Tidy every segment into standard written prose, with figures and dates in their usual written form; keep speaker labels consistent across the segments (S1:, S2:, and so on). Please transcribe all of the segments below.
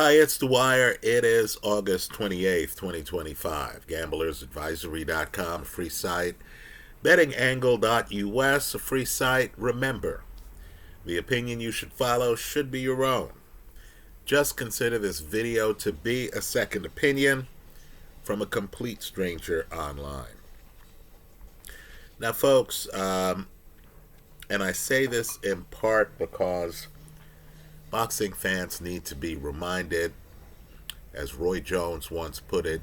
S1: Hi, it's Dwyer. It is August 28th, 2025. GamblersAdvisory.com, a free site. BettingAngle.us, a free site. Remember, the opinion you should follow should be your own. Just consider this video to be a second opinion from a complete stranger online. Now, folks, and I say this in part because boxing fans need to be reminded, as Roy Jones once put it,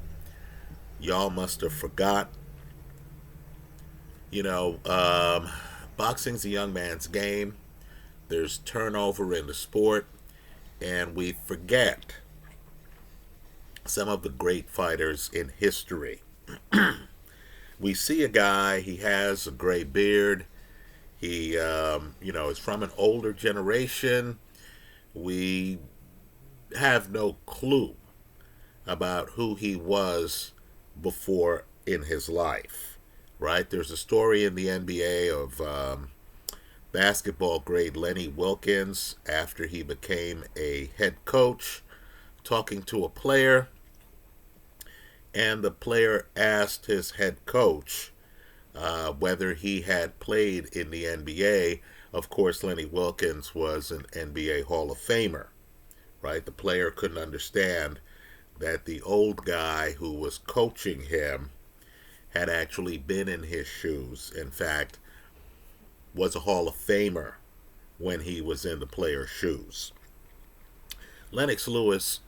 S1: y'all must have forgot. Boxing's a young man's game. There's turnover in the sport, and we forget some of the great fighters in history. We see a guy, he has a gray beard, he, is from an older generation. We have no clue about who he was before in his life, right? There's a story in the NBA of basketball great Lenny Wilkens after he became a head coach talking to a player, and the player asked his head coach whether he had played in the NBA. Of course, Lenny Wilkens was an NBA Hall of Famer, right? The player couldn't understand that the old guy who was coaching him had actually been in his shoes. In fact, was a Hall of Famer when he was in the player's shoes. Lennox Lewis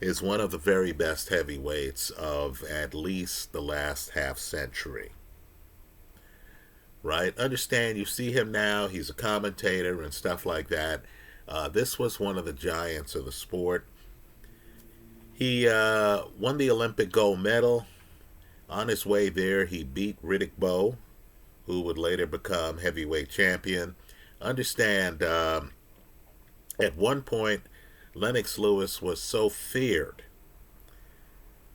S1: is one of the very best heavyweights of at least the last half century. Right? Understand, you see him now, he's a commentator and stuff like that. This was one of the giants of the sport. He won the Olympic gold medal. On his way there, he beat Riddick Bowe, who would later become heavyweight champion. Understand, at one point, Lennox Lewis was so feared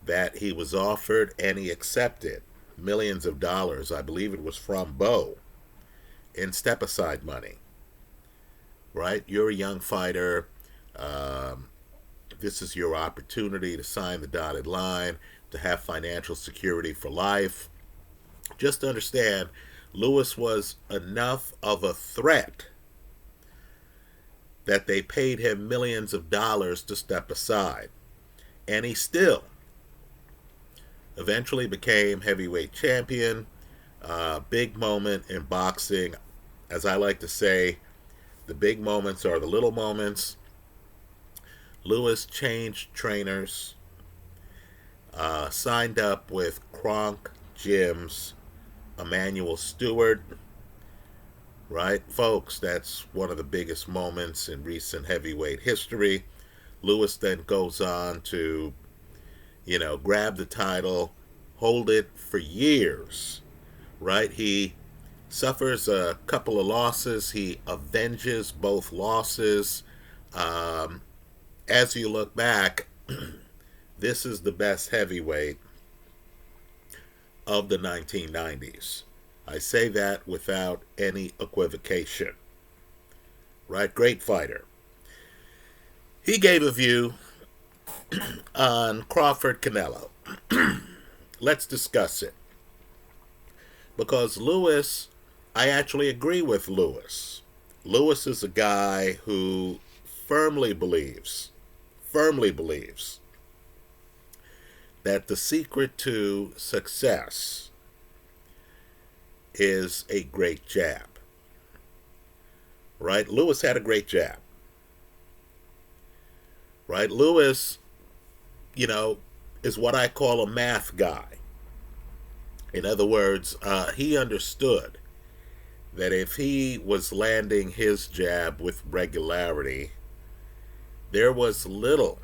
S1: that he was offered and he accepted millions of dollars, I believe it was from Bowe, in step-aside money. Right? You're a young fighter. This is your opportunity to sign the dotted line, to have financial security for life. Just understand, Lewis was enough of a threat that they paid him millions of dollars to step aside. And he still eventually became heavyweight champion. Big moment in boxing. As I like to say, the big moments are the little moments. Lewis changed trainers, signed up with Kronk Gyms, Emmanuel Stewart. Right, folks, that's one of the biggest moments in recent heavyweight history. Lewis then goes on to grab the title, hold it for years, right? He suffers a couple of losses. He avenges both losses. As you look back, this is the best heavyweight of the 1990s. I say that without any equivocation, right? Great fighter. He gave a view on Crawford Canelo. Let's discuss it. Because Lewis, I actually agree with Lewis. Lewis is a guy who firmly believes that the secret to success is a great jab. Right? Lewis had a great jab. Right? Lewis, is what I call a math guy. In other words, he understood that if he was landing his jab with regularity, there was little,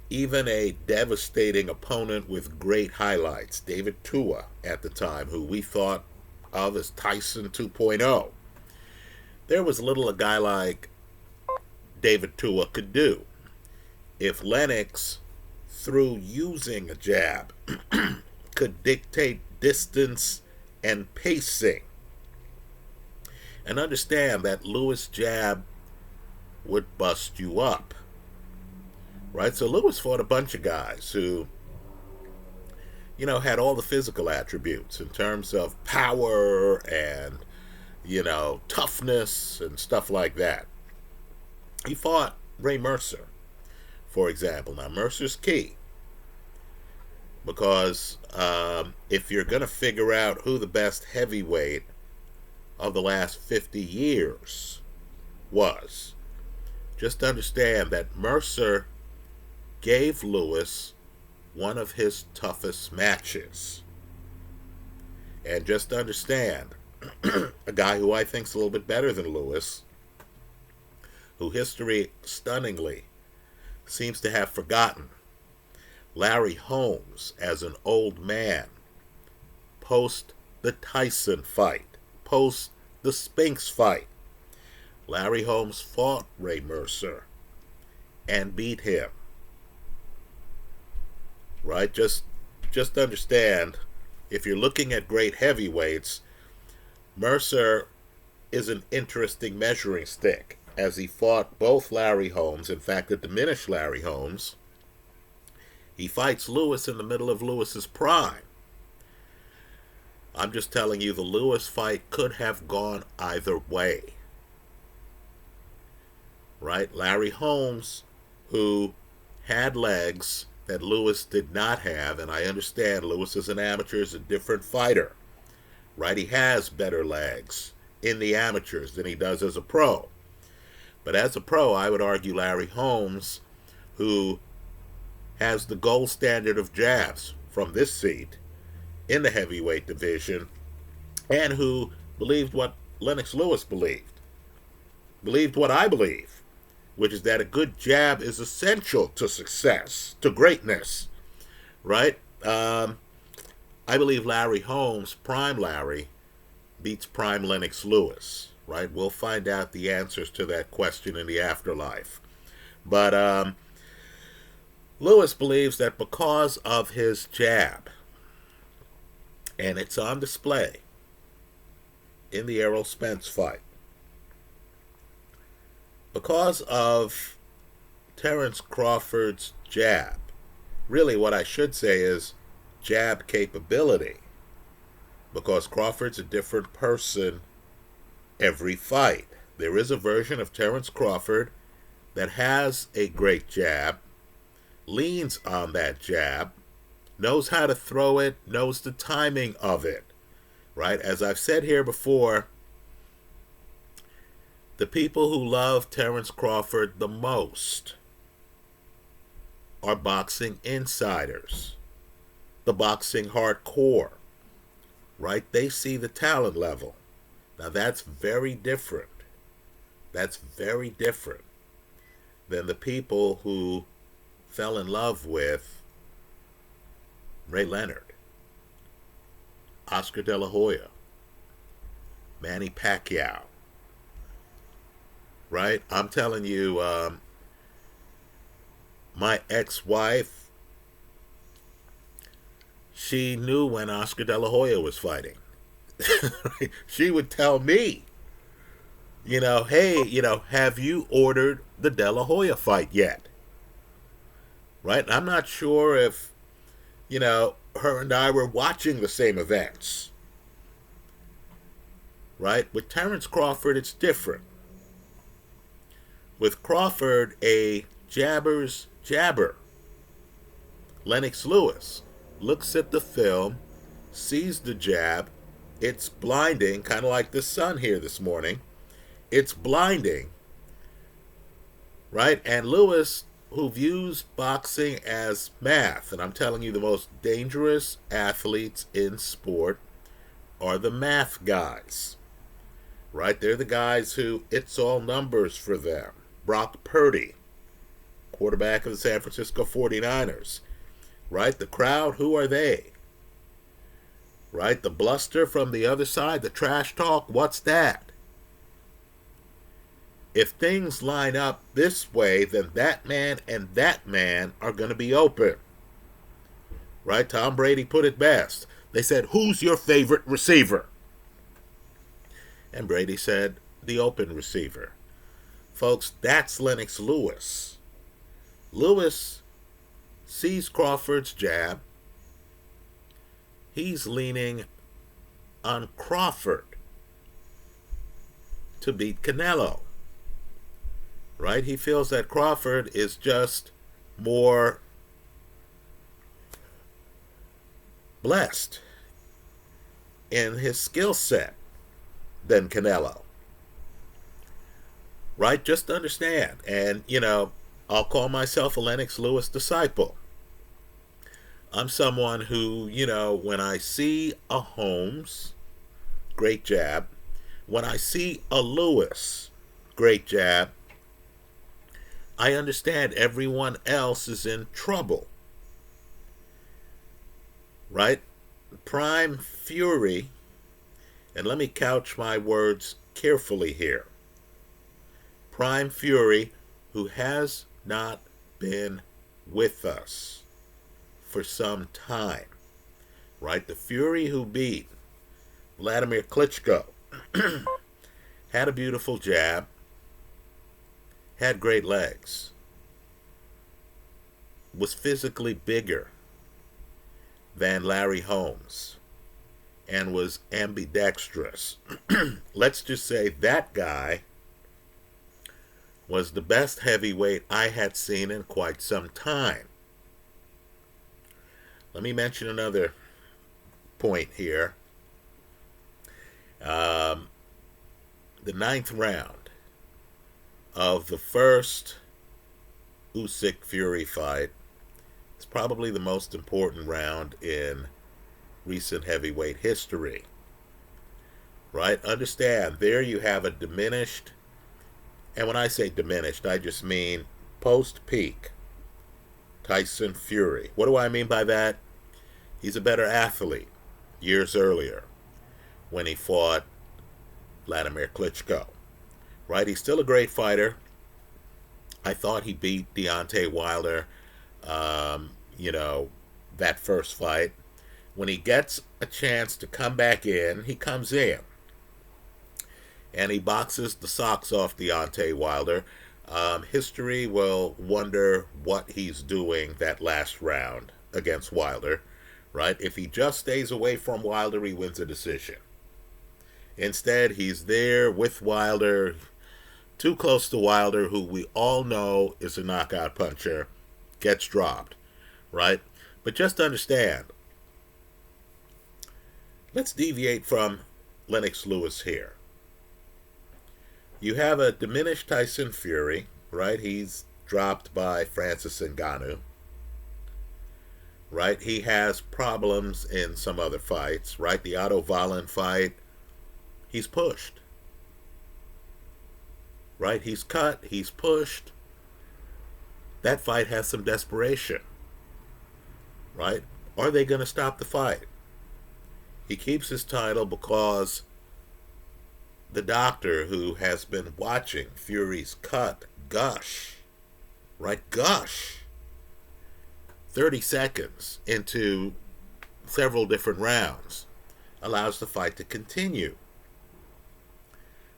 S1: even a devastating opponent with great highlights, David Tua at the time, who we thought of as Tyson 2.0. There was little a guy like David Tua could do. If Lennox, through using a jab, could dictate distance and pacing, and understand that Lewis' jab would bust you up. Right? So Lewis fought a bunch of guys who, had all the physical attributes in terms of power and, toughness and stuff like that. He fought Ray Mercer, for example. Now, Mercer's key because if you're going to figure out who the best heavyweight of the last 50 years was, just understand that Mercer gave Lewis one of his toughest matches. And just understand, a guy who I think is a little bit better than Lewis, who history stunningly seems to have forgotten, Larry Holmes, as an old man, post the Tyson fight, post the Spinks fight. Larry Holmes fought Ray Mercer and beat him. Right? Just understand, if you're looking at great heavyweights, Mercer is an interesting measuring stick, as he fought both Larry Holmes, in fact, a diminished Larry Holmes. He fights Lewis in the middle of Lewis's prime. I'm just telling you, the Lewis fight could have gone either way. Right? Larry Holmes, who had legs that Lewis did not have, and I understand Lewis as an amateur is a different fighter. Right? He has better legs in the amateurs than he does as a pro. But as a pro, I would argue Larry Holmes, who has the gold standard of jabs from this seat in the heavyweight division, and who believed what Lennox Lewis believed what I believe, which is that a good jab is essential to success, to greatness, right? I believe Larry Holmes, prime Larry, beats prime Lennox Lewis, right? We'll find out the answers to that question in the afterlife. But Lewis believes that because of his jab, and it's on display in the Errol Spence fight, because of Terence Crawford's jab, really what I should say is jab capability, because Crawford's a different person every fight. There is a version of Terence Crawford that has a great jab, leans on that jab, knows how to throw it, knows the timing of it, right? As I've said here before, the people who love Terence Crawford the most are boxing insiders, the boxing hardcore, right? They see the talent level. Now that's very different. That's very different than the people who fell in love with Ray Leonard, Oscar De La Hoya, Manny Pacquiao, right? I'm telling you, my ex-wife, she knew when Oscar De La Hoya was fighting. She would tell me, hey, have you ordered the De La Hoya fight yet? Right? I'm not sure if, her and I were watching the same events. Right? With Terence Crawford, it's different. With Crawford, a jabber's jabber, Lennox Lewis, looks at the film, sees the jab, it's blinding, kind of like the sun here this morning. It's blinding, right? And Lewis, who views boxing as math, and I'm telling you, the most dangerous athletes in sport are the math guys, right? They're the guys who, it's all numbers for them. Brock Purdy, quarterback of the San Francisco 49ers, right? The crowd, who are they? Right? The bluster from the other side, the trash talk, what's that? If things line up this way, then that man and that man are going to be open. Right? Tom Brady put it best. They said, who's your favorite receiver? And Brady said, the open receiver. Folks, that's Lennox Lewis. Lewis sees Crawford's jab. He's leaning on Crawford to beat Canelo. Right? He feels that Crawford is just more blessed in his skill set than Canelo. Right? Just understand. And, I'll call myself a Lennox Lewis disciple. I'm someone who, when I see a Holmes, great jab. When I see a Lewis, great jab, I understand everyone else is in trouble. Right? Prime Fury, and let me couch my words carefully here. Prime Fury, who has not been with us for some time. Right? The Fury who beat Vladimir Klitschko had a beautiful jab, had great legs, was physically bigger than Larry Holmes, and was ambidextrous. Let's just say that guy was the best heavyweight I had seen in quite some time. Let me mention another point here. The 9th round of the first Usyk-Fury fight is probably the most important round in recent heavyweight history. Right? Understand, there you have a diminished, and when I say diminished, I just mean post-peak Tyson Fury. What do I mean by that? He's a better athlete years earlier when he fought Vladimir Klitschko. Right? He's still a great fighter. I thought he beat Deontay Wilder, that first fight. When he gets a chance to come back in, he comes in. And he boxes the socks off Deontay Wilder. History will wonder what he's doing that last round against Wilder. Right? If he just stays away from Wilder, he wins a decision. Instead, he's there with Wilder, too close to Wilder, who we all know is a knockout puncher, gets dropped. Right? But just understand, let's deviate from Lennox Lewis here. You have a diminished Tyson Fury, right? He's dropped by Francis Ngannou. Right? He has problems in some other fights, right? The Otto Wallin fight, he's pushed. Right? He's cut, he's pushed. That fight has some desperation. Right? Are they going to stop the fight? He keeps his title because the doctor who has been watching Fury's cut gush, right? Gush 30 seconds into several different rounds allows the fight to continue.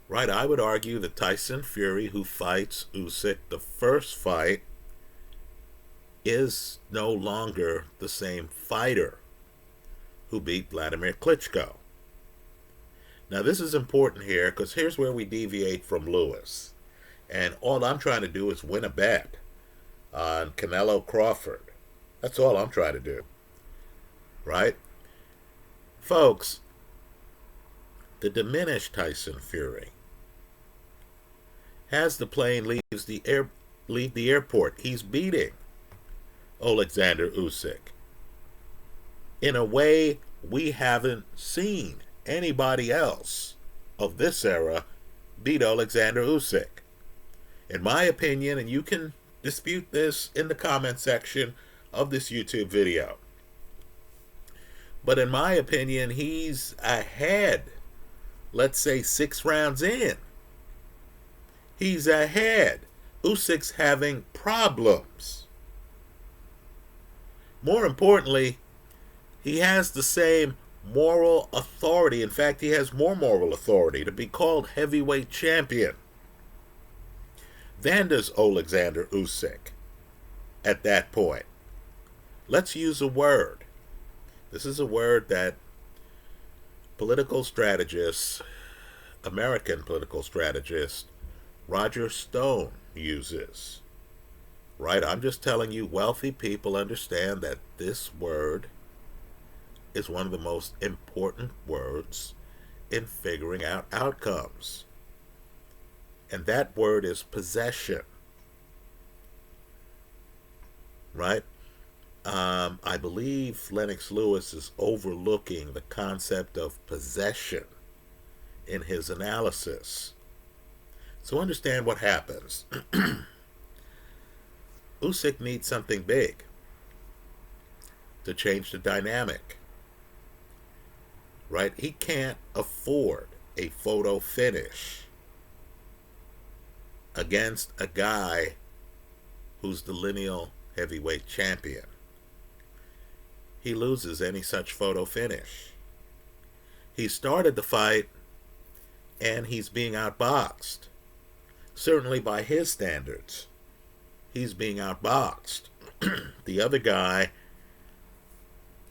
S1: Right? I would argue that Tyson Fury, who fights Usyk the first fight, is no longer the same fighter who beat Vladimir Klitschko. Now, this is important here because here's where we deviate from Lewis. And all I'm trying to do is win a bet on Canelo Crawford. That's all I'm trying to do. Right? Folks, the diminished Tyson Fury has the plane leave the airport. He's beating Alexander Usyk in a way we haven't seen anybody else of this era beat Alexander Usyk. In my opinion, and you can dispute this in the comment section of this YouTube video, but in my opinion, he's ahead, let's say 6 rounds in. He's ahead. Usyk's having problems. More importantly, he has the same moral authority. In fact, he has more moral authority to be called heavyweight champion. Then does Alexander Usyk at that point. Let's use a word. This is a word that political strategist, American political strategist, Roger Stone uses. Right? I'm just telling you, wealthy people understand that this word is one of the most important words in figuring out outcomes. And that word is possession. Right? I believe Lennox Lewis is overlooking the concept of possession in his analysis. So understand what happens. Usyk needs something big to change the dynamic. Right? He can't afford a photo finish against a guy who's the lineal heavyweight champion. He loses any such photo finish. He started the fight and he's being outboxed. Certainly by his standards, he's being outboxed. The other guy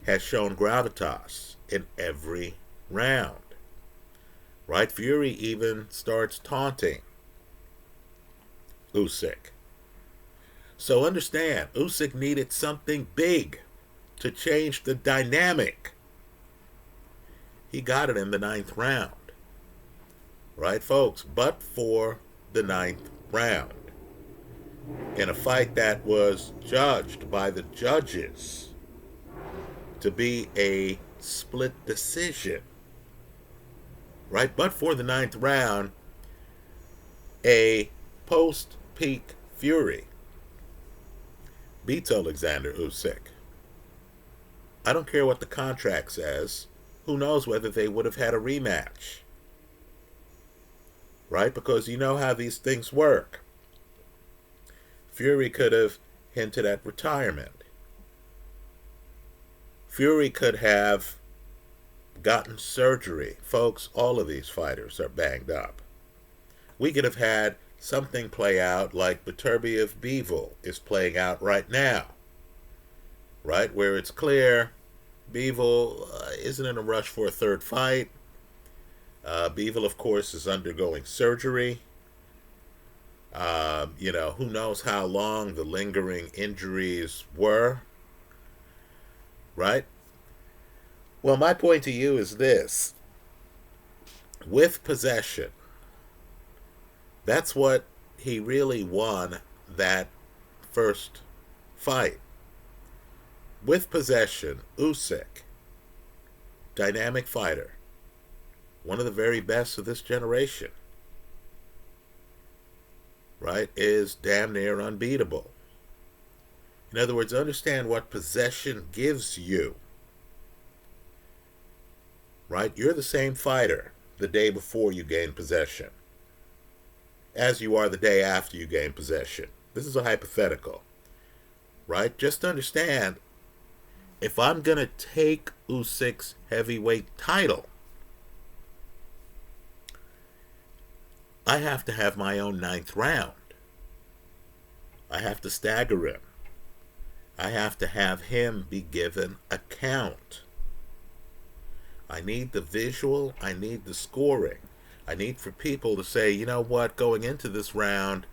S1: has shown gravitas in every round. Right? Fury even starts taunting Usyk. So understand, Usyk needed something big to change the dynamic. He got it in the 9th round. Right, folks? But for the 9th round, in a fight that was judged by the judges to be a split decision. Right? But for the 9th round, a post-peak Fury beats Alexander Usyk. I don't care what the contract says. Who knows whether they would have had a rematch. Right? Because you know how these things work. Fury could have hinted at retirement. Fury could have gotten surgery. Folks, all of these fighters are banged up. We could have had something play out like Beterbiev Bivol is playing out right now. Right? Where it's clear Bivol isn't in a rush for a third fight. Bivol, of course, is undergoing surgery. Who knows how long the lingering injuries were. Right? Well, my point to you is this. With possession, that's what he really won that first fight. With possession, Usyk, dynamic fighter, one of the very best of this generation, right, is damn near unbeatable. In other words, understand what possession gives you. Right? You're the same fighter the day before you gain possession as you are the day after you gain possession. This is a hypothetical. Right? Just understand, if I'm going to take Usyk's heavyweight title, I have to have my own 9th round. I have to stagger him. I have to have him be given a count. I need the visual. I need the scoring. I need for people to say, you know what, going into this round,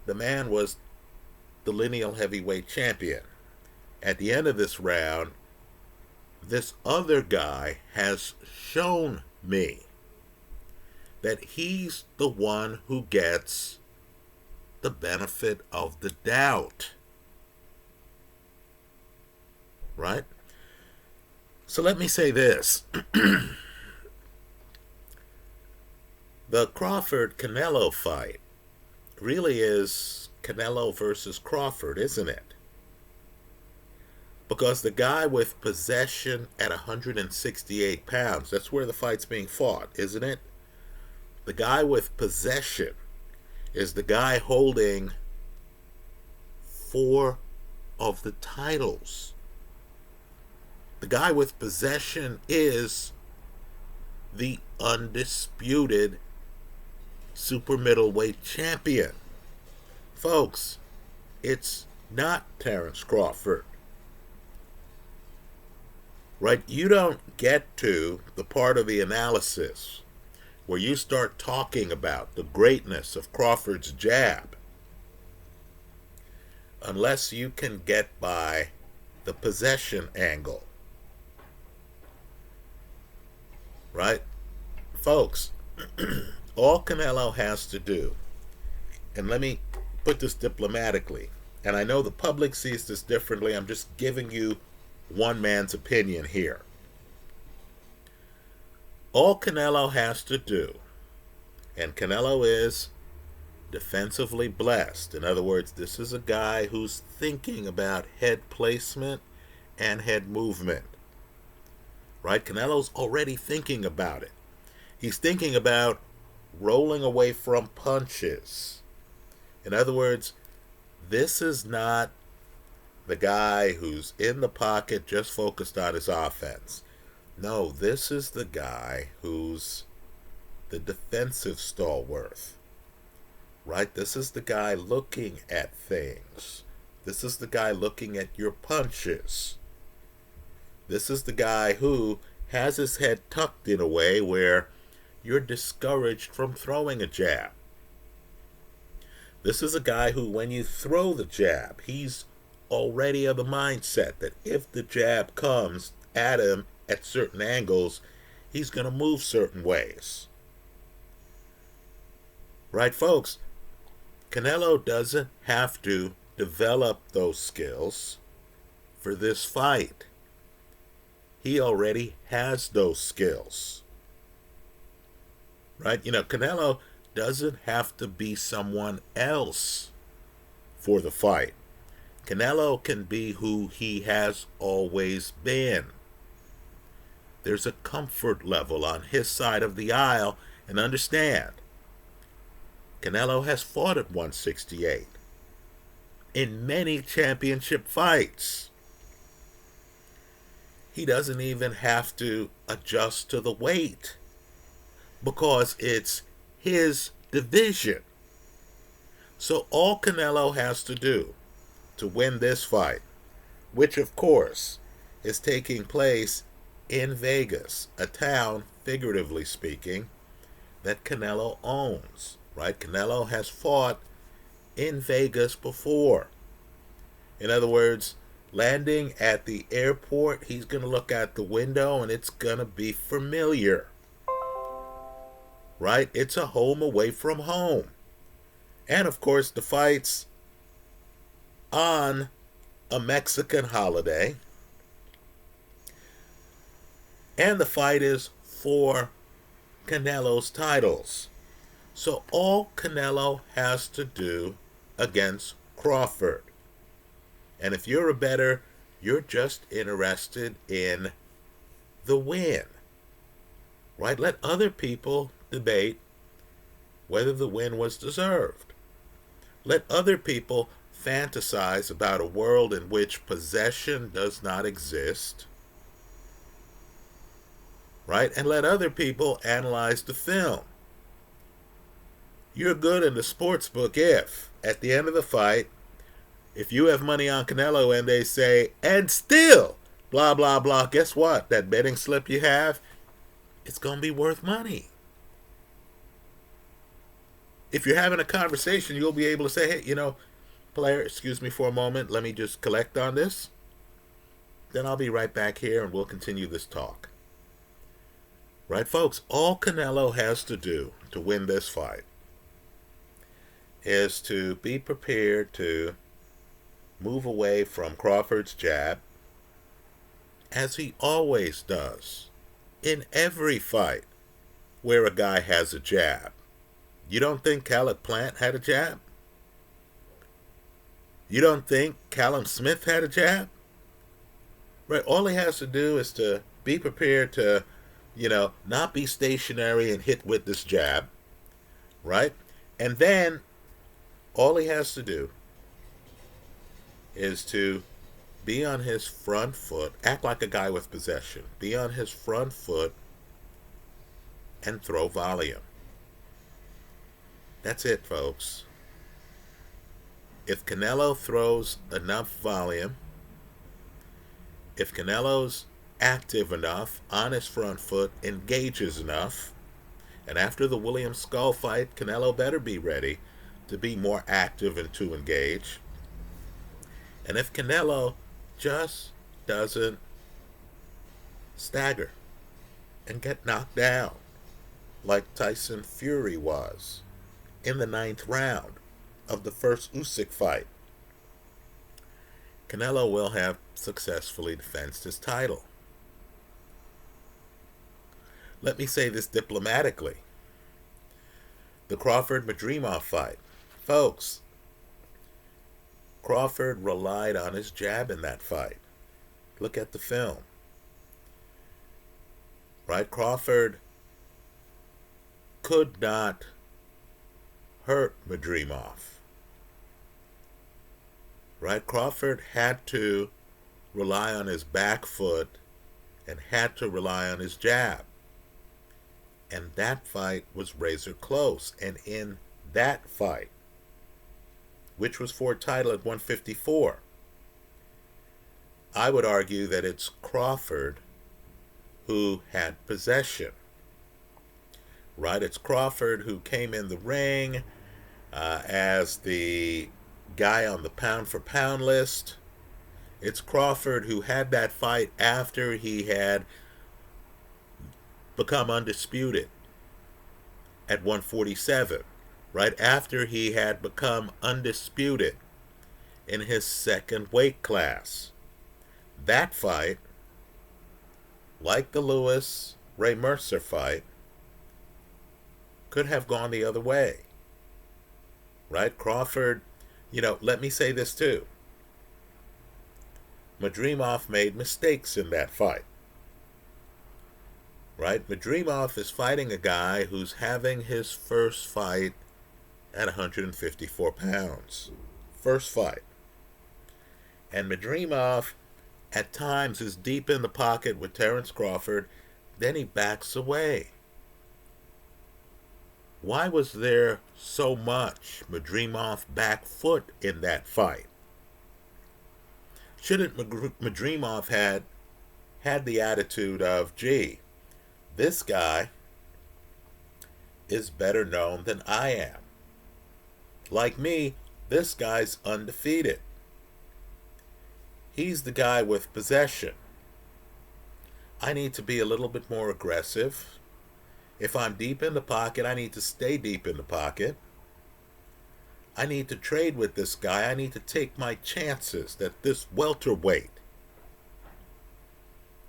S1: the man was the lineal heavyweight champion. At the end of this round, this other guy has shown me that he's the one who gets the benefit of the doubt. Right? So let me say this. The Crawford-Canelo fight really is Canelo versus Crawford, isn't it? Because the guy with possession at 168 pounds, that's where the fight's being fought, isn't it? The guy with possession is the guy holding 4 of the titles. The guy with possession is the undisputed super middleweight champion. Folks, it's not Terence Crawford. Right? You don't get to the part of the analysis where you start talking about the greatness of Crawford's jab unless you can get by the possession angle. Right? Folks, all Canelo has to do, and let me put this diplomatically, and I know the public sees this differently, I'm just giving you one man's opinion here. All Canelo has to do, and Canelo is defensively blessed. In other words, this is a guy who's thinking about head placement and head movement. Right? Canelo's already thinking about it. He's thinking about rolling away from punches. In other words, this is not the guy who's in the pocket just focused on his offense. No, this is the guy who's the defensive stalwart. Right? This is the guy looking at things. This is the guy looking at your punches. This is the guy who has his head tucked in a way where you're discouraged from throwing a jab. This is a guy who, when you throw the jab, he's already of the mindset that if the jab comes at him at certain angles, he's going to move certain ways. Right, folks? Canelo doesn't have to develop those skills for this fight. He already has those skills. Right? You know, Canelo doesn't have to be someone else for the fight. Canelo can be who he has always been. There's a comfort level on his side of the aisle, and understand, Canelo has fought at 168 in many championship fights. He doesn't even have to adjust to the weight because it's his division. So all Canelo has to do to win this fight, which of course is taking place in Vegas, a town, figuratively speaking, that Canelo owns. Right? Canelo has fought in Vegas before. In other words, landing at the airport, he's going to look out the window and it's going to be familiar. Right? It's a home away from home. And of course, the fight's on a Mexican holiday. And the fight is for Canelo's titles. So all Canelo has to do against Crawford. And if you're a bettor, you're just interested in the win. Right? Let other people debate whether the win was deserved. Let other people fantasize about a world in which possession does not exist. Right? And let other people analyze the film. You're good in the sports book if, at the end of the fight, if you have money on Canelo and they say, and still, blah, blah, blah, guess what? That betting slip you have, it's going to be worth money. If you're having a conversation, you'll be able to say, hey, you know, player, excuse me for a moment, let me just collect on this. Then I'll be right back here and we'll continue this talk. Right, folks? All Canelo has to do to win this fight is to be prepared to move away from Crawford's jab, as he always does in every fight where a guy has a jab. You don't think Caleb Plant had a jab? You don't think Callum Smith had a jab? Right, all he has to do is to be prepared to, not be stationary and hit with this jab, right? And then all he has to do is to be on his front foot, act like a guy with possession, be on his front foot and throw volume. That's it, folks. If Canelo throws enough volume, if Canelo's active enough, on his front foot, engages enough, and after the William Skull fight, Canelo better be ready to be more active and to engage. And if Canelo just doesn't stagger and get knocked down like Tyson Fury was in the 9th round of the first Usyk fight, Canelo will have successfully defended his title. Let me say this diplomatically. The Crawford-Madrimov fight. Folks, Crawford relied on his jab in that fight. Look at the film. Right? Crawford could not hurt Madrimov. Right? Crawford had to rely on his back foot and had to rely on his jab. And that fight was razor close. And in that fight, which was for a title at 154, I would argue that it's Crawford who had possession. Right? It's Crawford who came in the ring as the guy on the pound-for-pound list. It's Crawford who had that fight after he had become undisputed at 147, right after he had become undisputed in his second weight class. That fight, like the Lewis-Ray Mercer fight, could have gone the other way, right? Crawford, let me say this too. Madrimov made mistakes in that fight. Right? Madrimov is fighting a guy who's having his first fight at 154 pounds. First fight. And Madrimov at times is deep in the pocket with Terence Crawford, then he backs away. Why was there so much Madrimov back foot in that fight? Shouldn't Madrimov had the attitude of, gee, this guy is better known than I am. Like me, this guy's undefeated. He's the guy with possession. I need to be a little bit more aggressive. If I'm deep in the pocket, I need to stay deep in the pocket. I need to trade with this guy. I need to take my chances that this welterweight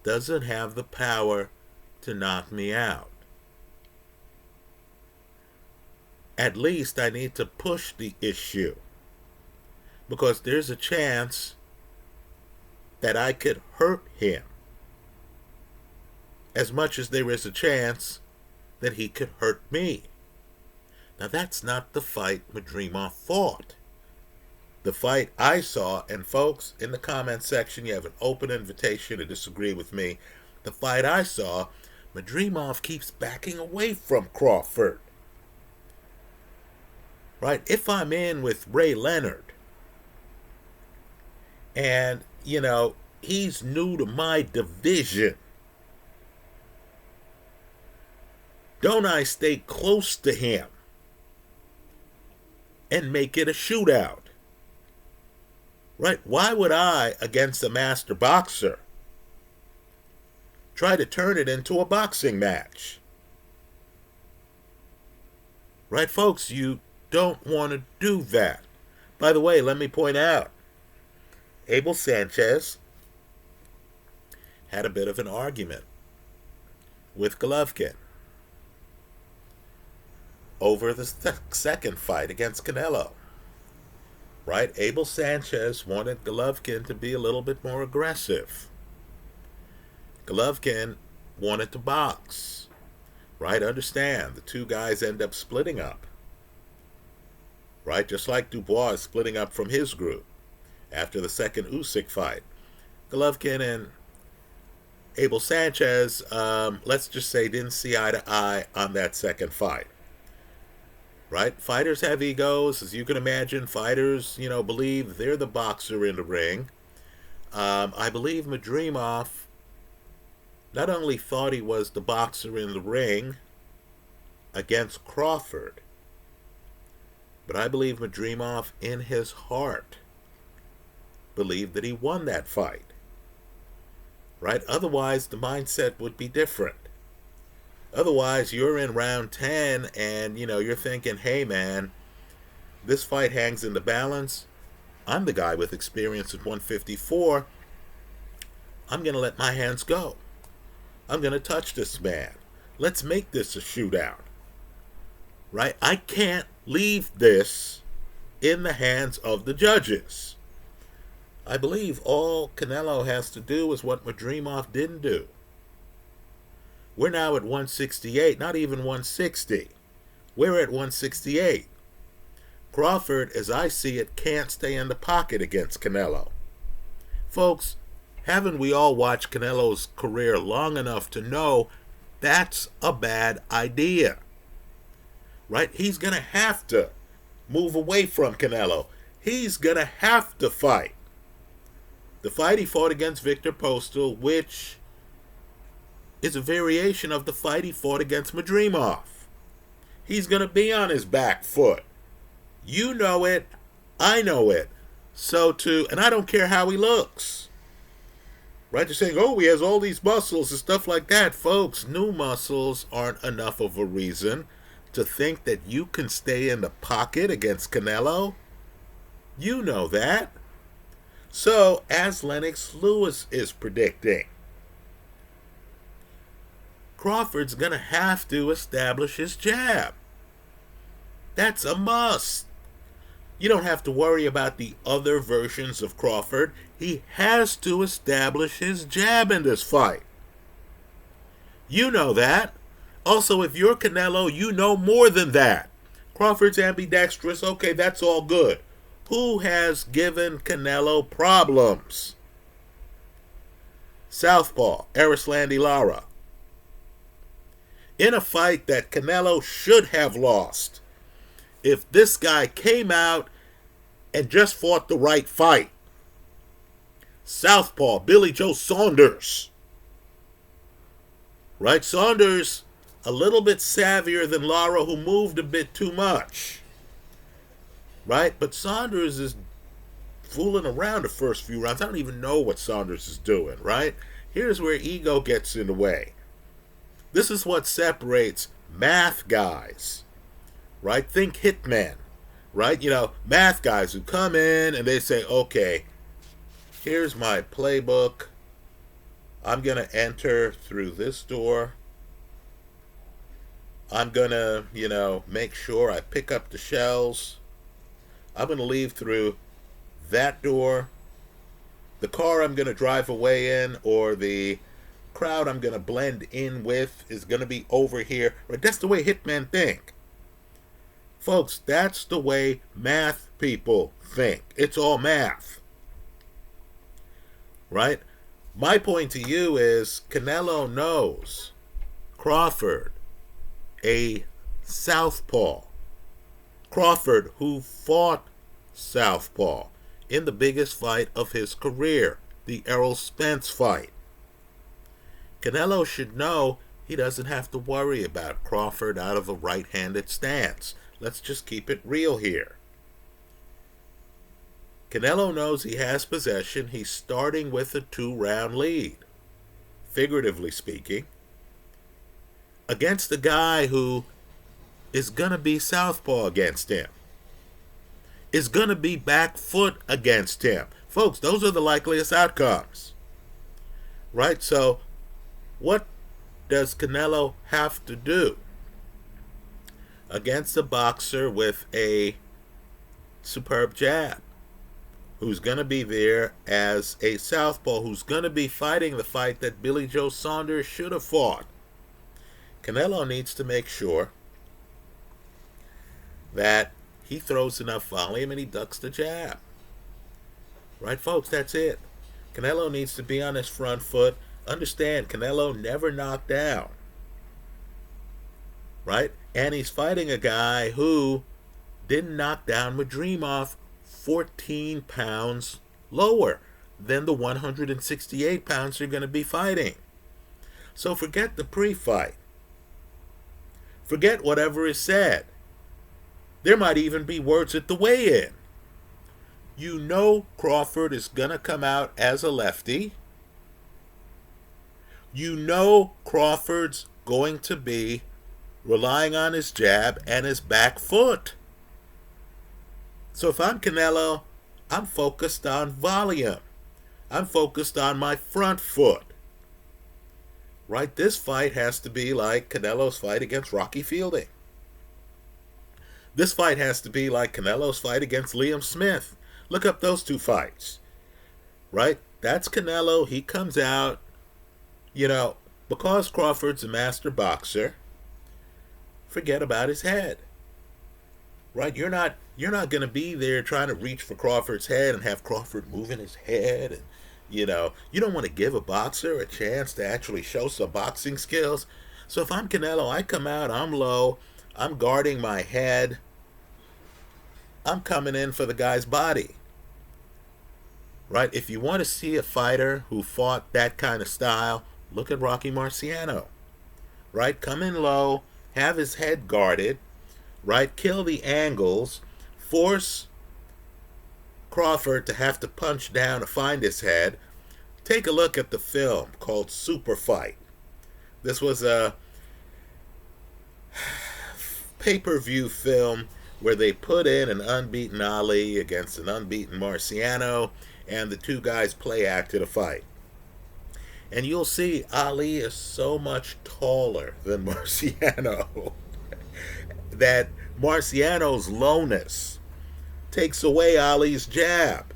S1: doesn't have the power to knock me out. At least I need to push the issue, because there's a chance that I could hurt him as much as there is a chance that he could hurt me. Now that's not the fight Madrimov fought. The fight I saw, and folks, in the comment section, you have an open invitation to disagree with me. The fight I saw, Madrimov keeps backing away from Crawford. Right? If I'm in with Ray Leonard, and, he's new to my division, don't I stay close to him and make it a shootout? Right? Why would I, against a master boxer, try to turn it into a boxing match? Right, folks? You don't want to do that. By the way, let me point out, Abel Sanchez had a bit of an argument with Golovkin over the second fight against Canelo. Right? Abel Sanchez wanted Golovkin to be a little bit more aggressive. Golovkin wanted to box. Right? Understand, the two guys end up splitting up. Right? Just like Dubois is splitting up from his group after the second Usyk fight. Golovkin and Abel Sanchez, let's just say, didn't see eye to eye on that second fight. right? Fighters have egos, as you can imagine. Fighters, believe they're the boxer in the ring. I believe Madrimov not only thought he was the boxer in the ring against Crawford, but I believe Madrimov, in his heart, believed that he won that fight. Right? Otherwise, the mindset would be different. Otherwise, you're in round 10 and, you're thinking, hey, man, this fight hangs in the balance. I'm the guy with experience at 154. I'm going to let my hands go. I'm going to touch this man. Let's make this a shootout. Right? I can't leave this in the hands of the judges. I believe all Canelo has to do is what Madrimov didn't do. We're now at 168, not even 160. We're at 168. Crawford, as I see it, can't stay in the pocket against Canelo. Folks, haven't we all watched Canelo's career long enough to know that's a bad idea? Right? He's going to have to move away from Canelo. He's going to have to fight. The fight he fought against Victor Postal, which is a variation of the fight he fought against Madrimov. He's going to be on his back foot. You know it. I know it. So too, and I don't care how he looks. Right? You're saying, oh, he has all these muscles and stuff like that. Folks, new muscles aren't enough of a reason to think that you can stay in the pocket against Canelo. You know that. So, as Lennox Lewis is predicting, Crawford's going to have to establish his jab. That's a must. You don't have to worry about the other versions of Crawford. He has to establish his jab in this fight. You know that. Also, if you're Canelo, you know more than that. Crawford's ambidextrous. Okay, that's all good. Who has given Canelo problems? Southpaw, Erislandy Lara. In a fight that Canelo should have lost, if this guy came out and just fought the right fight. Southpaw, Billy Joe Saunders. Right? Saunders, a little bit savvier than Lara, who moved a bit too much. Right? But Saunders is fooling around the first few rounds. I don't even know what Saunders is doing, right? Here's where ego gets in the way. This is what separates math guys, right? Think hitmen, right? Math guys who come in and they say, okay, here's my playbook. I'm going to enter through this door. I'm going to, make sure I pick up the shells. I'm going to leave through that door. The car I'm going to drive away in, or the crowd I'm going to blend in with, is going to be over here. Right? That's the way hitmen think. Folks, that's the way math people think. It's all math. Right? My point to you is Canelo knows Crawford, a southpaw. Crawford, who fought southpaw in the biggest fight of his career, the Errol Spence fight. Canelo should know he doesn't have to worry about Crawford out of a right-handed stance. Let's just keep it real here. Canelo knows he has possession. He's starting with a 2-round lead, figuratively speaking, against a guy who is going to be southpaw against him, is going to be back foot against him. Folks, those are the likeliest outcomes. Right? So, what does Canelo have to do against a boxer with a superb jab, who's going to be there as a southpaw, who's going to be fighting the fight that Billy Joe Saunders should have fought? Canelo needs to make sure that he throws enough volume and he ducks the jab. Right, folks? That's it. Canelo needs to be on his front foot. Understand, Canelo never knocked down. Right? And he's fighting a guy who didn't knock down Madrimov 14 pounds lower than the 168 pounds you're going to be fighting. So forget the pre-fight. Forget whatever is said. There might even be words at the weigh-in. You know Crawford is going to come out as a lefty. You know Crawford's going to be relying on his jab and his back foot. So if I'm Canelo, I'm focused on volume. I'm focused on my front foot. Right? This fight has to be like Canelo's fight against Rocky Fielding. This fight has to be like Canelo's fight against Liam Smith. Look up those two fights. Right? That's Canelo. He comes out, because Crawford's a master boxer, forget about his head. Right? You're not going to be there trying to reach for Crawford's head and have Crawford moving his head. And, you don't want to give a boxer a chance to actually show some boxing skills. So if I'm Canelo, I come out, I'm low, I'm guarding my head. I'm coming in for the guy's body. Right? If you want to see a fighter who fought that kind of style, look at Rocky Marciano. Right? Come in low, have his head guarded, right? Kill the angles, force Crawford to have to punch down to find his head. Take a look at the film called Super Fight. This was a pay-per-view film where they put in an unbeaten Ali against an unbeaten Marciano, and the two guys play acted a fight. And you'll see Ali is so much taller than Marciano that Marciano's lowness takes away Ali's jab.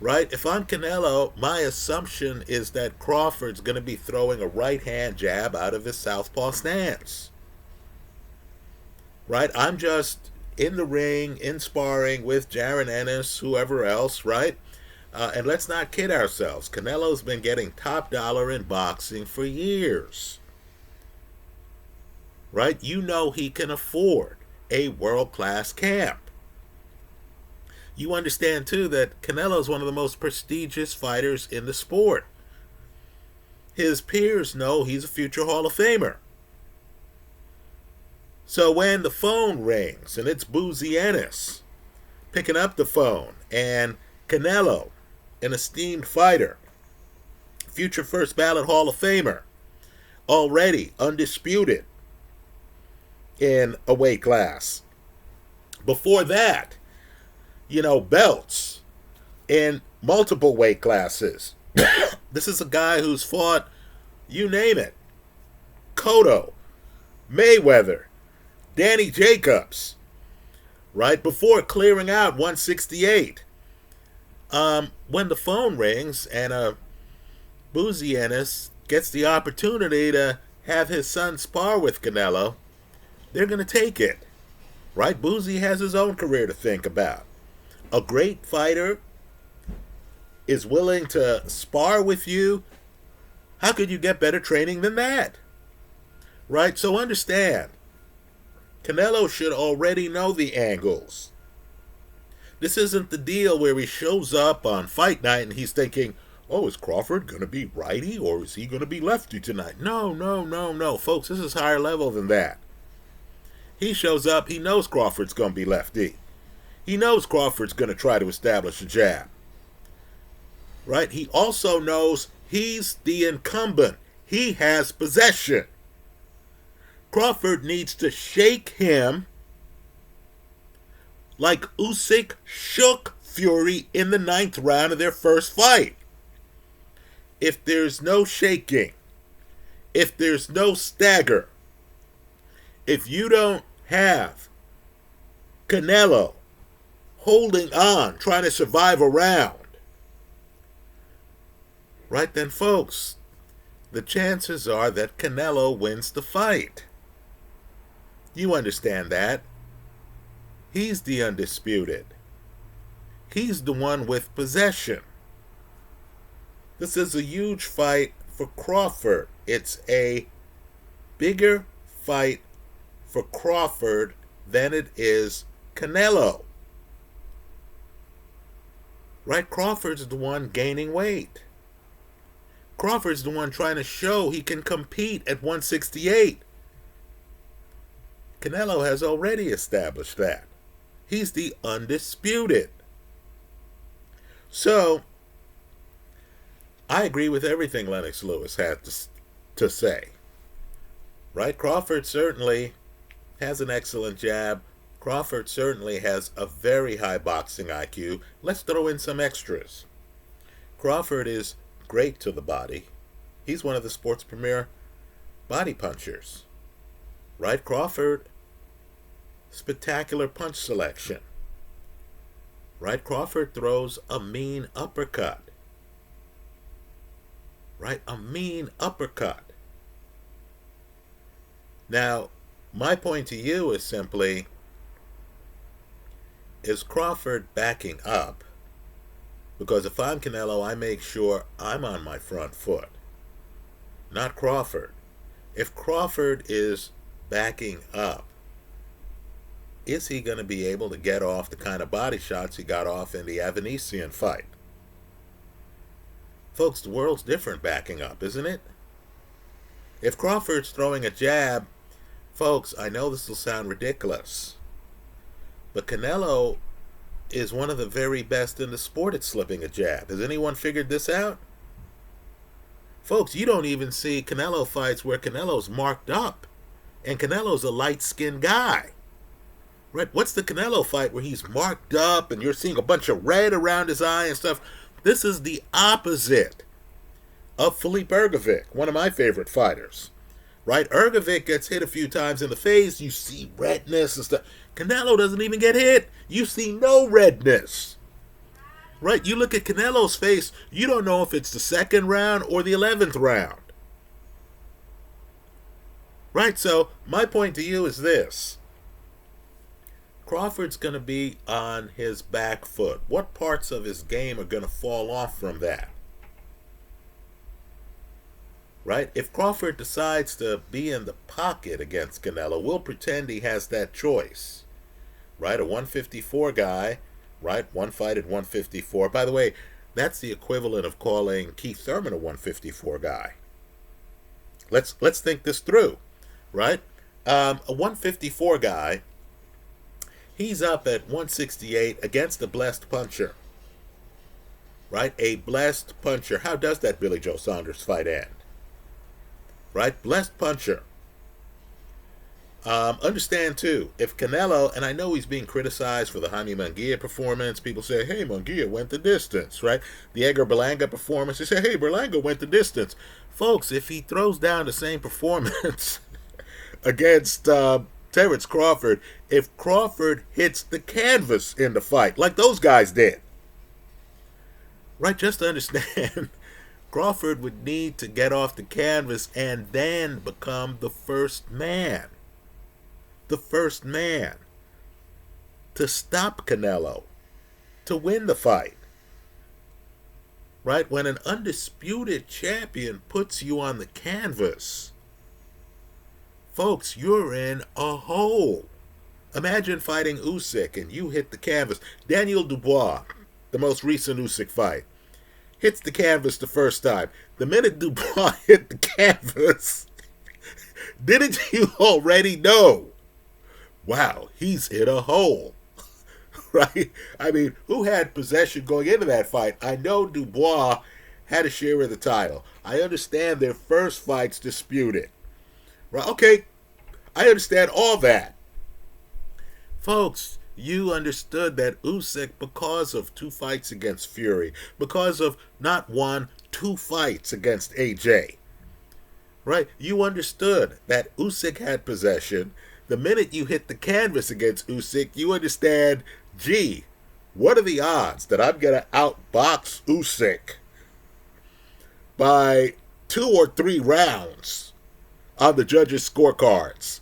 S1: Right? If I'm Canelo, my assumption is that Crawford's going to be throwing a right-hand jab out of his southpaw stance. Right? I'm just in the ring, in sparring with Jaron Ennis, whoever else, right? And let's not kid ourselves. Canelo's been getting top dollar in boxing for years. Right? You know he can afford a world-class camp. You understand, too, that Canelo's one of the most prestigious fighters in the sport. His peers know he's a future Hall of Famer. So when the phone rings and it's Boozy Ennis picking up the phone, and Canelo, an esteemed fighter, future first ballot Hall of Famer, already undisputed in a weight class. Before that, belts in multiple weight classes. This is a guy who's fought, you name it, Cotto, Mayweather, Danny Jacobs, right before clearing out 168. When the phone rings and Boozy Ennis gets the opportunity to have his son spar with Canelo, they're going to take it. Right? Boozy has his own career to think about. A great fighter is willing to spar with you. How could you get better training than that? Right? So understand, Canelo should already know the angles. This isn't the deal where he shows up on fight night and he's thinking, oh, is Crawford going to be righty or is he going to be lefty tonight? No. Folks, this is higher level than that. He shows up, he knows Crawford's going to be lefty. He knows Crawford's going to try to establish a jab. Right? He also knows he's the incumbent. He has possession. Crawford needs to shake him like Usyk shook Fury in the 9th round of their first fight. If there's no shaking, if there's no stagger, if you don't have Canelo holding on, trying to survive a round, right then, folks, the chances are that Canelo wins the fight. You understand that? He's the undisputed. He's the one with possession. This is a huge fight for Crawford. It's a bigger fight for Crawford than it is Canelo. Right? Crawford's the one gaining weight. Crawford's the one trying to show he can compete at 168. Canelo has already established that. He's the undisputed. So, I agree with everything Lennox Lewis had to say. Right? Crawford certainly has an excellent jab. Crawford certainly has a very high boxing IQ. Let's throw in some extras. Crawford is great to the body. He's one of the sport's premier body punchers. Right? Crawford, spectacular punch selection. Right? Crawford throws a mean uppercut. Right? A mean uppercut. Now, my point to you is simply, is Crawford backing up? Because if I'm Canelo, I make sure I'm on my front foot, not Crawford. If Crawford is backing up, is he going to be able to get off the kind of body shots he got off in the Avanesian fight? Folks, the world's different backing up, isn't it? If Crawford's throwing a jab, folks, I know this will sound ridiculous, but Canelo is one of the very best in the sport at slipping a jab. Has anyone figured this out? Folks, you don't even see Canelo fights where Canelo's marked up, and Canelo's a light-skinned guy. Right? What's the Canelo fight where he's marked up and you're seeing a bunch of red around his eye and stuff? This is the opposite of Filip Ergovic, one of my favorite fighters. Right? Ergovic gets hit a few times in the face. You see redness and stuff. Canelo doesn't even get hit. You see no redness. Right? You look at Canelo's face, you don't know if it's the second round or the 11th round. Right? So, my point to you is this. Crawford's going to be on his back foot. What parts of his game are going to fall off from that? Right? If Crawford decides to be in the pocket against Canelo, we'll pretend he has that choice. Right? A 154 guy, right? One fight at 154. By the way, that's the equivalent of calling Keith Thurman a 154 guy. Let's think this through. Right? A 154 guy, he's up at 168 against a blessed puncher. Right? A blessed puncher. How does that Billy Joe Saunders fight end? Right? Blessed puncher. Understand, too, if Canelo, and I know he's being criticized for the Jaime Munguia performance, people say, hey, Munguia went the distance, right? The Edgar Berlanga performance, they say, hey, Berlanga went the distance. Folks, if he throws down the same performance against Terrence Crawford, if Crawford hits the canvas in the fight, like those guys did, right, just to understand, Crawford would need to get off the canvas and then become the first man. The first man to stop Canelo, to win the fight. Right? When an undisputed champion puts you on the canvas, folks, you're in a hole. Imagine fighting Usyk and you hit the canvas. Daniel Dubois, the most recent Usyk fight, hits the canvas the first time. The minute Dubois hit the canvas, didn't you already know? Wow, he's hit a hole. Right? I mean, who had possession going into that fight? I know Dubois had a share of the title. I understand their first fight's disputed. Right? Okay, I understand all that. Folks, you understood that Usyk, because of 2 fights against Fury, because of not 1, 2 fights against AJ, right? You understood that Usyk had possession. The minute you hit the canvas against Usyk, you understand, gee, what are the odds that I'm going to outbox Usyk by 2 or 3 rounds on the judges' scorecards?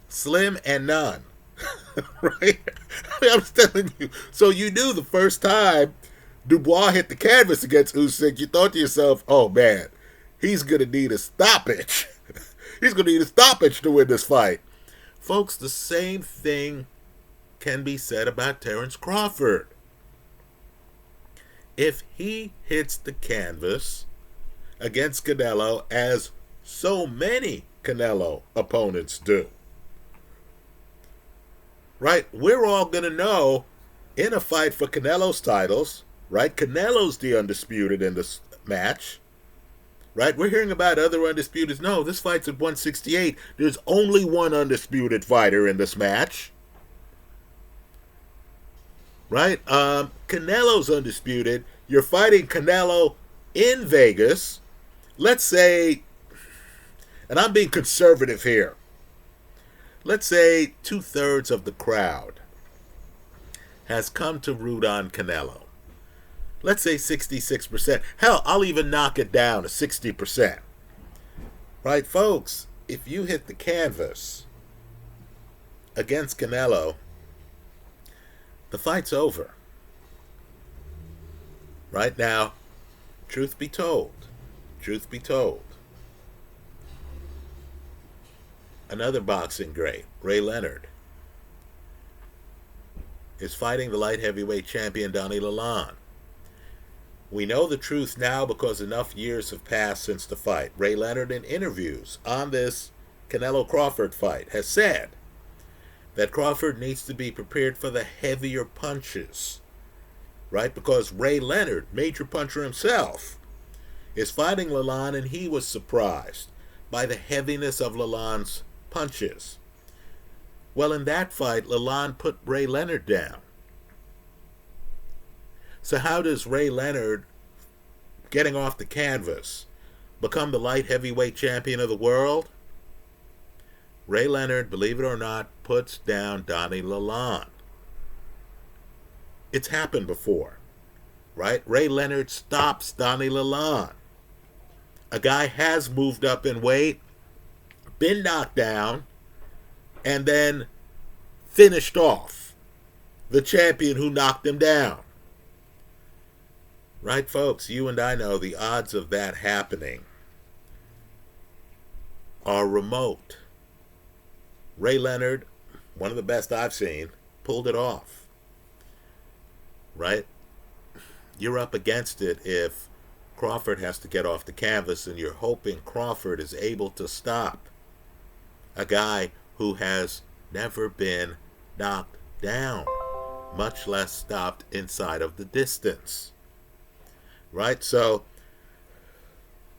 S1: Slim and none. Right? I'm telling you. So you knew the first time Dubois hit the canvas against Usyk, you thought to yourself, oh man, he's going to need a stoppage. He's going to need a stoppage to win this fight. Folks, the same thing can be said about Terence Crawford. If he hits the canvas against Canelo, as so many Canelo opponents do, right, we're all going to know in a fight for Canelo's titles, right, Canelo's the undisputed in this match, right? We're hearing about other undisputeds. No, this fight's at 168. There's only one undisputed fighter in this match, right? Canelo's undisputed. You're fighting Canelo in Vegas. Let's say, and I'm being conservative here, let's say 2/3 of the crowd has come to root on Canelo. Let's say 66%. Hell, I'll even knock it down to 60%. Right, folks? If you hit the canvas against Canelo, the fight's over. Right now, truth be told, another boxing great, Ray Leonard, is fighting the light heavyweight champion Donnie Lalonde. We know the truth now because enough years have passed since the fight. Ray Leonard, in interviews on this Canelo-Crawford fight, has said that Crawford needs to be prepared for the heavier punches, right? Because Ray Leonard, major puncher himself, is fighting Lalonde, and he was surprised by the heaviness of Lalonde's punches. Well, in that fight, Lalonde put Ray Leonard down. So how does Ray Leonard, getting off the canvas, become the light heavyweight champion of the world? Ray Leonard, believe it or not, puts down Donnie Lalonde. It's happened before, right? Ray Leonard stops Donnie Lalonde. A guy has moved up in weight, been knocked down, and then finished off the champion who knocked him down. Right, folks? You and I know the odds of that happening are remote. Ray Leonard, one of the best I've seen, pulled it off. Right? You're up against it if Crawford has to get off the canvas, and you're hoping Crawford is able to stop a guy who has never been knocked down, much less stopped inside of the distance. Right? So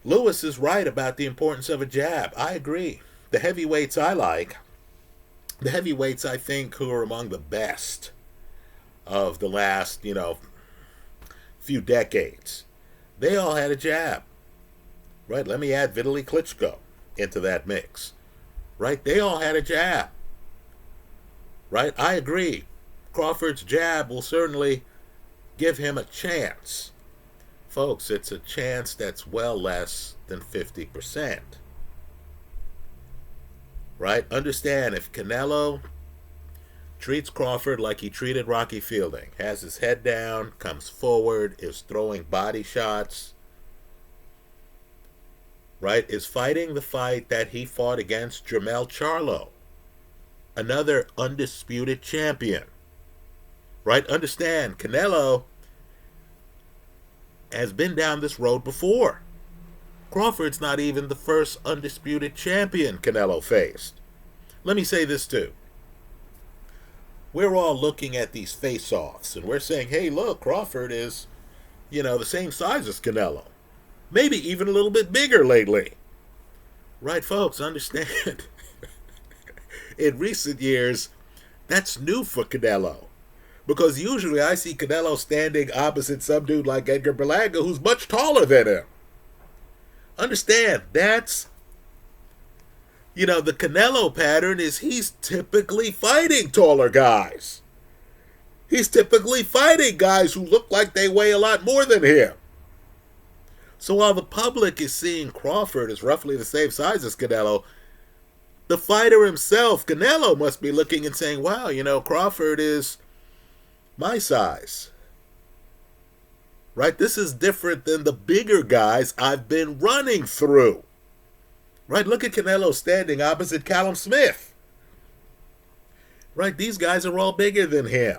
S1: Lewis is right about the importance of a jab. I agree. The heavyweights I like, the heavyweights I think who are among the best of the last, few decades, they all had a jab. Right? Let me add Vitaly Klitschko into that mix. Right? They all had a jab. Right? I agree. Crawford's jab will certainly give him a chance. Folks, it's a chance that's well less than 50%. Right? Understand, if Canelo treats Crawford like he treated Rocky Fielding, has his head down, comes forward, is throwing body shots, right, is fighting the fight that he fought against Jermell Charlo, another undisputed champion. Right? Understand, Canelo has been down this road before. Crawford's not even the first undisputed champion Canelo faced. Let me say this too. We're all looking at these face-offs, and we're saying, hey, look, Crawford is, the same size as Canelo. Maybe even a little bit bigger lately. Right, folks, understand. In recent years, that's new for Canelo. Because usually I see Canelo standing opposite some dude like Edgar Berlanga, who's much taller than him. Understand, that's, the Canelo pattern is he's typically fighting taller guys. He's typically fighting guys who look like they weigh a lot more than him. So while the public is seeing Crawford as roughly the same size as Canelo, the fighter himself, Canelo, must be looking and saying, wow, Crawford is my size. Right? This is different than the bigger guys I've been running through. Right? Look at Canelo standing opposite Callum Smith. Right? These guys are all bigger than him.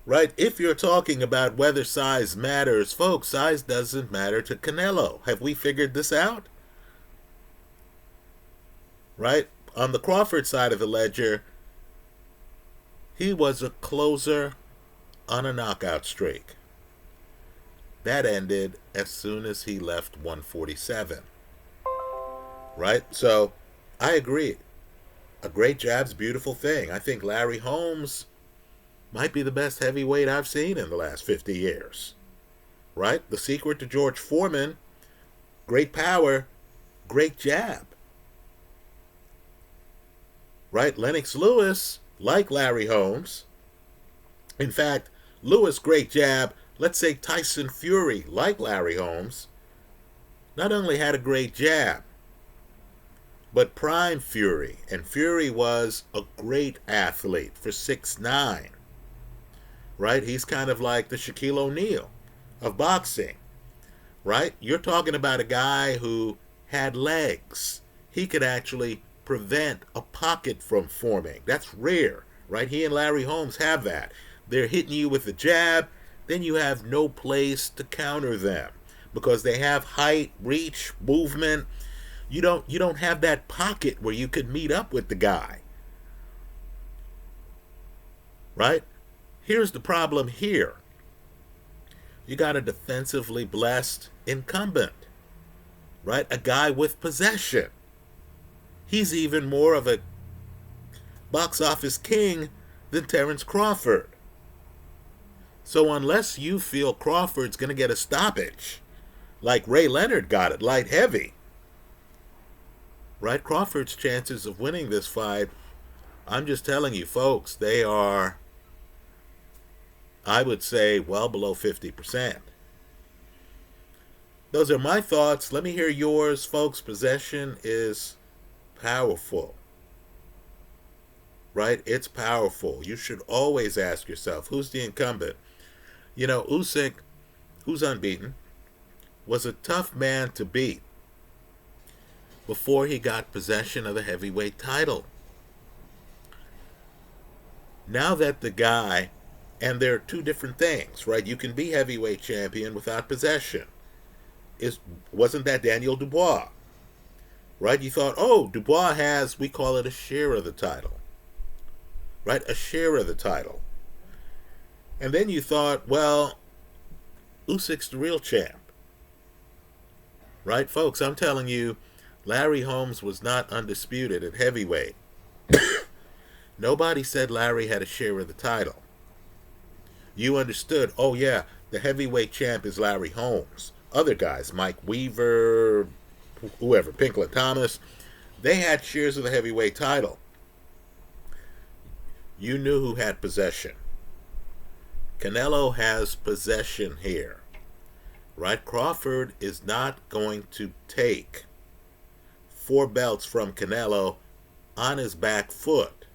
S1: Right? If you're talking about whether size matters, folks, size doesn't matter to Canelo. Have we figured this out? Right? On the Crawford side of the ledger, he was a closer on a knockout streak. That ended as soon as he left 147. Right? So, I agree. A great jab's a beautiful thing. I think Larry Holmes might be the best heavyweight I've seen in the last 50 years. Right? The secret to George Foreman, great power, great jab. Right? Lennox Lewis, like Larry Holmes. In fact, Lewis, great jab. Let's say Tyson Fury, like Larry Holmes, not only had a great jab, but prime Fury. And Fury was a great athlete for 6'9". Right? He's kind of like the Shaquille O'Neal of boxing. Right? You're talking about a guy who had legs. He could actually prevent a pocket from forming. That's rare. Right? He and Larry Holmes have that. They're hitting you with a jab, then you have no place to counter them because they have height, reach, movement. You don't have that pocket where you could meet up with the guy. Right? Here's the problem here. You got a defensively blessed incumbent. Right? A guy with possession. He's even more of a box office king than Terence Crawford. So unless you feel Crawford's going to get a stoppage, like Ray Leonard got it, light heavy, right? Crawford's chances of winning this fight, I'm just telling you, folks, they are, I would say, well below 50%. Those are my thoughts. Let me hear yours, folks. Possession is powerful. Right? It's powerful. You should always ask yourself, who's the incumbent? You know, Usyk, who's unbeaten, was a tough man to beat before he got possession of the heavyweight title. Now that the guy, and there are two different things, right? You can be heavyweight champion without possession. Wasn't that Daniel Dubois? Right? You thought, oh, Dubois has, we call it a share of the title. Right? A share of the title. And then you thought, well, Usyk's the real champ. Right, folks? I'm telling you, Larry Holmes was not undisputed at heavyweight. Nobody said Larry had a share of the title. You understood, oh yeah, the heavyweight champ is Larry Holmes. Other guys, Mike Weaver, whoever, Pinkler Thomas, they had shares of the heavyweight title. You knew who had possession. Canelo has possession here. Right? Crawford is not going to take 4 belts from Canelo on his back foot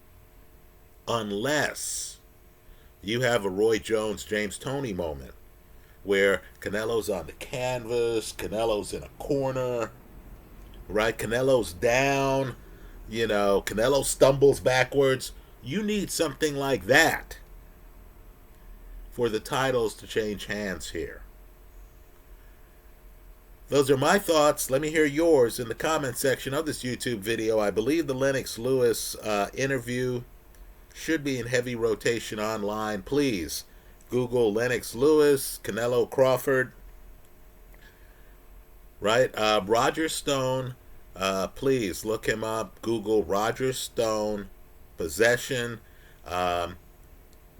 S1: unless you have a Roy Jones, James Toney moment where Canelo's on the canvas, Canelo's in a corner, right? Canelo's down, you know, Canelo stumbles backwards. You need something like that for the titles to change hands here. Those are my thoughts. Let me hear yours in the comment section of this YouTube video. I believe the Lennox Lewis interview should be in heavy rotation online. Please Google Lennox Lewis, Canelo Crawford. Right? Roger Stone. Please look him up. Google Roger Stone, possession.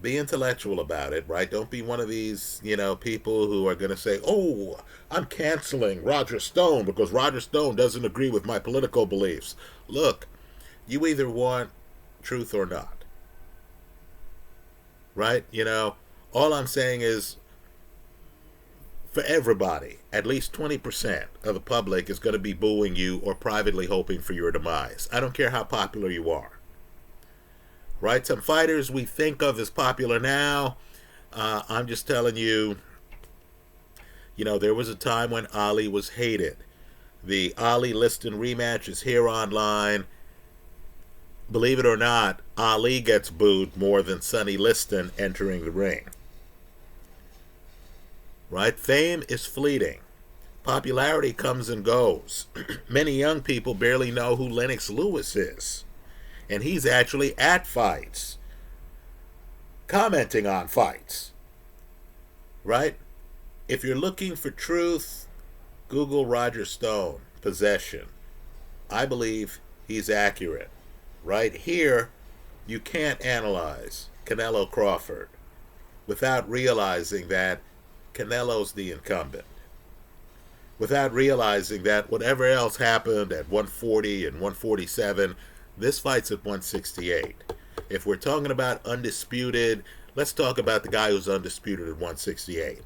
S1: Be intellectual about it, right? Don't be one of these, you know, people who are going to say, oh, I'm canceling Roger Stone because Roger Stone doesn't agree with my political beliefs. Look, you either want truth or not. Right? You know, all I'm saying is for everybody, at least 20% of the public is going to be booing you or privately hoping for your demise. I don't care how popular you are. Right? Some fighters we think of as popular now, I'm just telling you, you know, there was a time when Ali was hated. The Ali Liston rematch is here online. Believe it or not, Ali gets booed more than Sonny Liston entering the ring. Right? Fame is fleeting. Popularity comes and goes. Many young people barely know who Lennox Lewis is. And he's actually at fights, commenting on fights. Right? If you're looking for truth, Google Roger Stone, possession. I believe he's accurate. Right here, you can't analyze Canelo Crawford without realizing that Canelo's the incumbent. Without realizing that whatever else happened at 140 and 147, this fight's at 168. If we're talking about undisputed, let's talk about the guy who's undisputed at 168.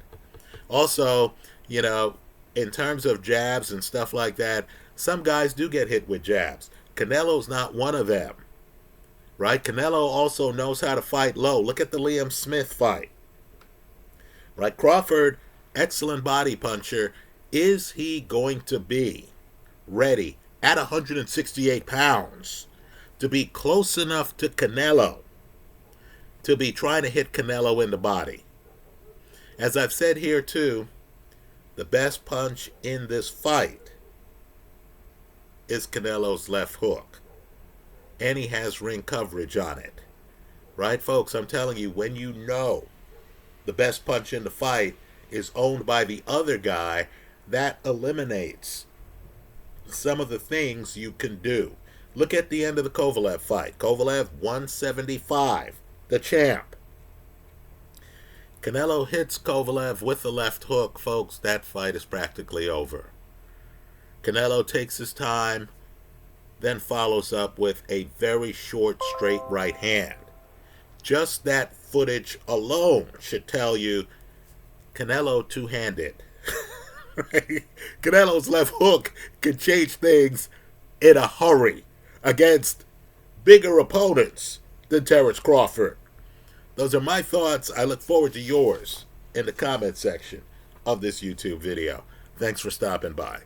S1: Also, in terms of jabs and stuff like that, some guys do get hit with jabs. Canelo's not one of them. Right? Canelo also knows how to fight low. Look at the Liam Smith fight. Right? Crawford, excellent body puncher. Is he going to be ready at 168 pounds to be close enough to Canelo to be trying to hit Canelo in the body? As I've said here too, the best punch in this fight is Canelo's left hook. And he has ring coverage on it. Right, folks? I'm telling you, when you know the best punch in the fight is owned by the other guy, that eliminates some of the things you can do. Look at the end of the Kovalev fight. Kovalev 175, the champ. Canelo hits Kovalev with the left hook, folks. That fight is practically over. Canelo takes his time, then follows up with a very short, straight right hand. Just that footage alone should tell you Canelo two-handed. Right? Canelo's left hook can change things in a hurry against bigger opponents than Terrence Crawford. Those are my thoughts. I look forward to yours in the comment section of this YouTube video. Thanks for stopping by.